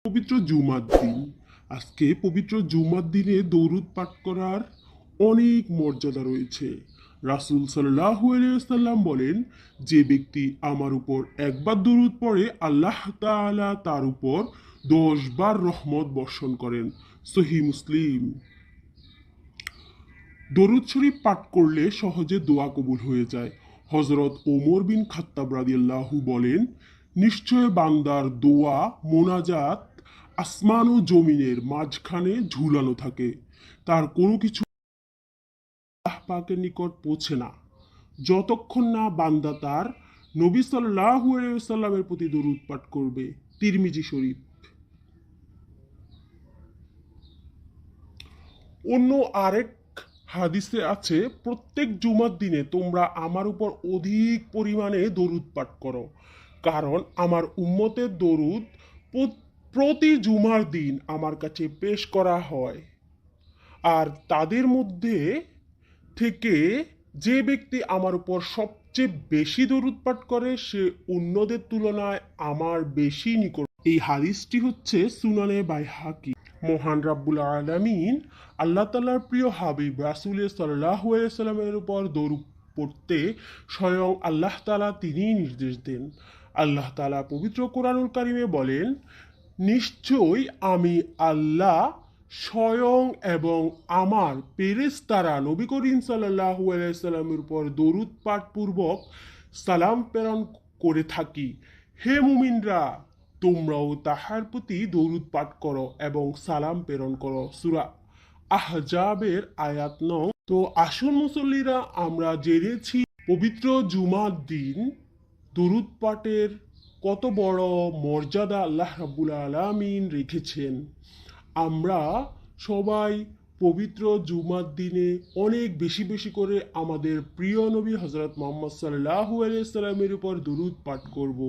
পবিত্র জুমার দিন। আজকে পবিত্র জুমার দিনে দরুদ পাঠ করার অনেক মর্যাদা রয়েছে। রাসূল সাল্লাল্লাহু আলাইহি ওয়াসাল্লাম বলেন, যে ব্যক্তি আমার উপর একবার দরুদ পড়ে আল্লাহ তাআলা তার উপর 10 বার রহমত বর্ষণ করেন। সহিহ মুসলিম। দরুদ শরীফ পাঠ করলে সহজে দোয়া কবুল হয়ে যায়। হযরত ওমর বিন খাত্তাব রাদিয়াল্লাহু বলেন, নিশ্চয় বান্দার দোয়া মোনাজাত আসমান ও জমিনের মাঝখানে ঝুলানো থাকে, তার কোনো কিছু আল্লাহ পাকের নিকট পৌঁছে না যতক্ষণ না বান্দা তার নবী সাল্লাল্লাহু আলাইহি ওয়াসাল্লামের প্রতি দরুদ পাঠ করবে। তিরমিজি শরীফ। অন্য আরেক হাদিসে আছে, প্রত্যেক জুমার দিনে তোমরা আমার উপর অধিক পরিমাণে দরুদ পাঠ করো, কারণ আমার উম্মতের দরুদ প্রতি জুমার দিন আমার কাছে পেশ করা হয়। আর তাদের মধ্যে থেকে যে ব্যক্তি আমার উপর সবচেয়ে বেশি দরুদ পাঠ করে সে অন্যদের তুলনায় আমার বেশি নিকট। এই হাদিসটি হচ্ছে সুনানে বাইহাকি। মহান রাব্বুল আলামিন আল্লাহ তাআলার প্রিয় হাবিব রাসূল সাল্লাল্লাহু আলাইহি সাল্লামের উপর দরুদ পড়তে স্বয়ং আল্লাহ তাআলা তিনিই নির্দেশ দেন। আল্লাহ তাআলা পবিত্র কোরআনুল কারিমে বলেন, নিশ্চয়ই আমি আল্লাহ স্বয়ং এবং আমার পেরেশতারা নবী করিম সাল্লাল্লাহু আলাইহি সাল্লামের উপর দরুদ পাঠ পূর্বক সালাম প্রেরণ করে থাকি। হে মুমিনরা, তোমরাও তাহার প্রতি দরুদ পাঠ করো এবং সালাম প্রেরণ করো। সূরা আহজাবের আয়াত 9। তো আসল মুসল্লিরা, আমরা জেনেছি পবিত্র জুমার দিন দরুদ পাঠের কত বড় মর্যাদা আল্লাহ রাব্বুল আলামিন রেখেছেন। আমরা সবাই পবিত্র জুমার দিনে অনেক বেশি বেশি করে আমাদের প্রিয় নবী হযরত মুহাম্মদ সাল্লাল্লাহু আলাইহি সাল্লামের উপর দরুদ পাঠ করব।